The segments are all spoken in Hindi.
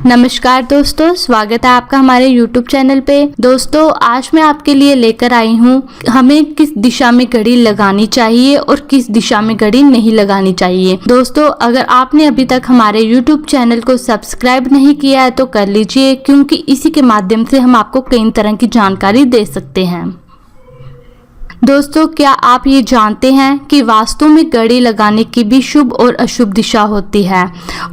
नमस्कार दोस्तों, स्वागत है आपका हमारे YouTube चैनल पे। दोस्तों, आज मैं आपके लिए लेकर आई हूँ हमें किस दिशा में घड़ी लगानी चाहिए और किस दिशा में घड़ी नहीं लगानी चाहिए। दोस्तों, अगर आपने अभी तक हमारे YouTube चैनल को सब्सक्राइब नहीं किया है तो कर लीजिए, क्योंकि इसी के माध्यम से हम आपको कई तरह की जानकारी दे सकते हैं। दोस्तों, क्या आप ये जानते हैं कि वास्तु में घड़ी लगाने की भी शुभ और अशुभ दिशा होती है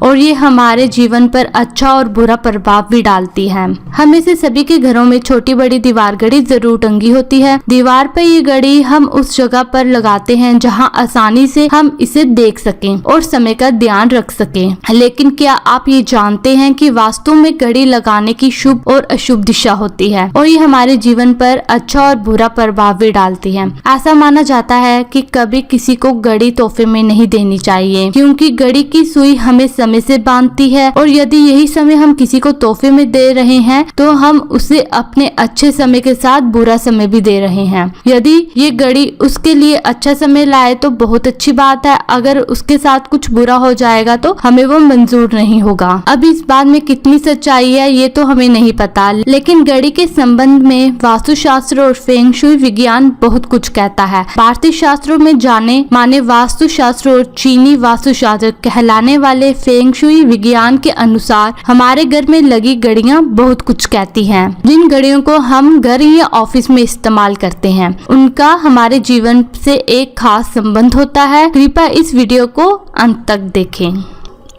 और ये हमारे जीवन पर अच्छा और बुरा प्रभाव भी डालती है। हमें से सभी के घरों में छोटी बड़ी दीवार घड़ी जरूर टंगी होती है। दीवार पर ये घड़ी हम उस जगह पर लगाते हैं जहां आसानी से हम इसे देख सकें और समय का ध्यान रख सकें। लेकिन क्या आप ये जानते हैं कि वास्तु में घड़ी लगाने की शुभ और अशुभ दिशा होती है और ये हमारे जीवन पर अच्छा और बुरा प्रभाव भी डालती है। ऐसा माना जाता है कि कभी किसी को घड़ी तोहफे में नहीं देनी चाहिए, क्योंकि घड़ी की सुई हमें समय से बांधती है और यदि यही समय हम किसी को तोहफे में दे रहे हैं तो हम उसे अपने अच्छे समय के साथ बुरा समय भी दे रहे हैं। यदि ये घड़ी उसके लिए अच्छा समय लाए तो बहुत अच्छी बात है, अगर उसके साथ कुछ बुरा हो जाएगा तो हमें वो मंजूर नहीं होगा। अब इस बात में कितनी सच्चाई है ये तो हमें नहीं पता, लेकिन घड़ी के संबंध में वास्तुशास्त्र और फेंग शुई विज्ञान बहुत कुछ कहता है। भारतीय शास्त्रों में जाने माने वास्तुशास्त्र और चीनी वास्तुशास्त्र कहलाने वाले फेंग शुई विज्ञान के अनुसार हमारे घर में लगी घड़ियां बहुत कुछ कहती हैं। जिन घड़ियों को हम घर या ऑफिस में इस्तेमाल करते हैं उनका हमारे जीवन से एक खास संबंध होता है। कृपया इस वीडियो को अंत तक देखें।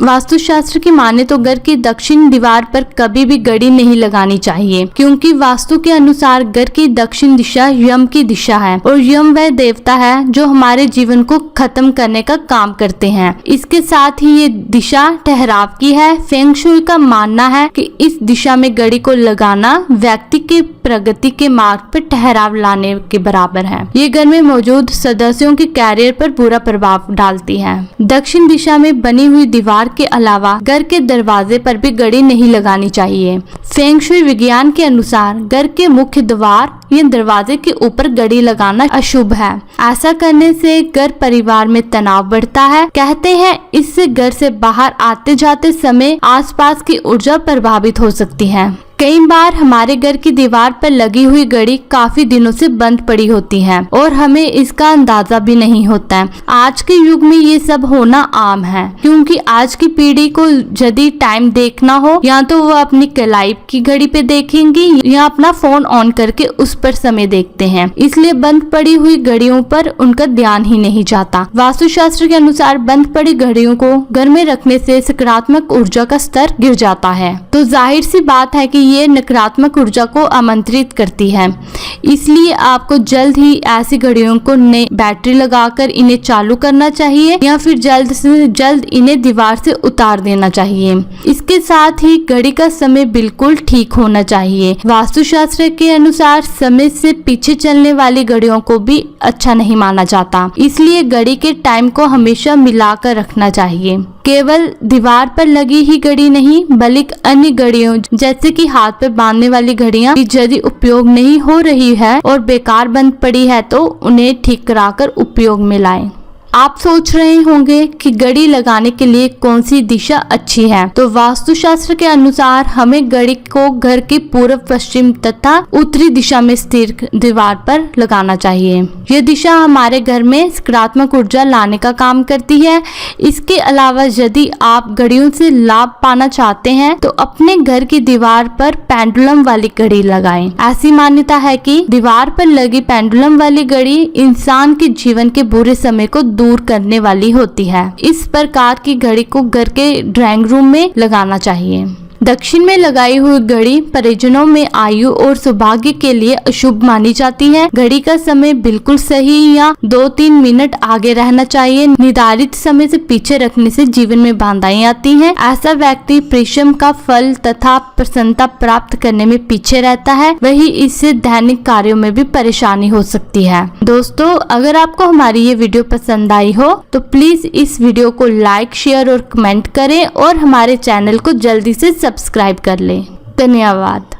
वास्तुशास्त्र की माने तो घर की दक्षिण दीवार पर कभी भी घड़ी नहीं लगानी चाहिए, क्योंकि वास्तु के अनुसार घर की दक्षिण दिशा यम की दिशा है और यम वह देवता है जो हमारे जीवन को खत्म करने का काम करते हैं। इसके साथ ही ये दिशा ठहराव की है। फेंग शुई का मानना है कि इस दिशा में घड़ी को लगाना व्यक्ति के प्रगति के मार्ग पर ठहराव लाने के बराबर है। ये घर में मौजूद सदस्यों के कैरियर पर बुरा प्रभाव डालती है। दक्षिण दिशा में बनी हुई दीवार के अलावा घर के दरवाजे पर भी घड़ी नहीं लगानी चाहिए। फेंग शुई विज्ञान के अनुसार घर के मुख्य द्वार या दरवाजे के ऊपर घड़ी लगाना अशुभ है। ऐसा करने से घर परिवार में तनाव बढ़ता है। कहते हैं इससे घर से बाहर आते जाते समय आसपास की ऊर्जा प्रभावित हो सकती है। कई बार हमारे घर की दीवार पर लगी हुई घड़ी काफी दिनों से बंद पड़ी होती है और हमें इसका अंदाजा भी नहीं होता है। आज के युग में ये सब होना आम है, क्योंकि आज की पीढ़ी को यदि टाइम देखना हो या तो वो अपनी कलाई की घड़ी पे देखेंगी या अपना फोन ऑन करके उस पर समय देखते हैं, इसलिए बंद पड़ी हुई घड़ियों पर उनका ध्यान ही नहीं जाता। वास्तुशास्त्र के अनुसार बंद पड़ी घड़ियों को घर में रखने से सकारात्मक ऊर्जा का स्तर गिर जाता है, तो जाहिर सी बात है कि ये नकारात्मक ऊर्जा को आमंत्रित करती है। इसलिए आपको जल्द ही ऐसी घड़ियों को नई बैटरी लगाकर इन्हें चालू करना चाहिए या फिर जल्द से जल्द इन्हें दीवार से उतार देना चाहिए। इसके साथ ही घड़ी का समय बिल्कुल ठीक होना चाहिए। वास्तुशास्त्र के अनुसार समय से पीछे चलने वाली घड़ियों को भी अच्छा नहीं माना जाता, इसलिए घड़ी के टाइम को हमेशा मिलाकर रखना चाहिए। केवल दीवार पर लगी ही घड़ी नहीं बल्कि अन्य घड़ियों जैसे कि हाथ पे बांधने वाली घड़ियां यदि उपयोग नहीं हो रही है और बेकार बंद पड़ी है तो उन्हें ठीक कराकर उपयोग में लाएं। आप सोच रहे होंगे कि घड़ी लगाने के लिए कौन सी दिशा अच्छी है, तो वास्तुशास्त्र के अनुसार हमें घड़ी को घर की पूर्व पश्चिम तथा उत्तरी दिशा में स्थिर दीवार पर लगाना चाहिए। यह दिशा हमारे घर में सकारात्मक ऊर्जा लाने का काम करती है। इसके अलावा यदि आप घड़ियों से लाभ पाना चाहते हैं तो अपने घर की दीवार पर पेंडुलम वाली घड़ी लगाएं। ऐसी मान्यता है कि दीवार पर लगी पेंडुलम वाली घड़ी इंसान के जीवन के बुरे समय को दूर करने वाली होती है। इस प्रकार की घड़ी को घर के ड्राइंग रूम में लगाना चाहिए। दक्षिण में लगाई हुई घड़ी परिजनों में आयु और सौभाग्य के लिए अशुभ मानी जाती है। घड़ी का समय बिल्कुल सही या 2-3 मिनट आगे रहना चाहिए। निर्धारित समय से पीछे रखने से जीवन में बाधाएं आती हैं। ऐसा व्यक्ति परिश्रम का फल तथा प्रसन्नता प्राप्त करने में पीछे रहता है, वही इससे दैनिक कार्यों में भी परेशानी हो सकती है। दोस्तों, अगर आपको हमारी ये वीडियो पसंद आई हो तो प्लीज इस वीडियो को लाइक, शेयर और कमेंट करें और हमारे चैनल को जल्दी से सब्सक्राइब कर लें। धन्यवाद।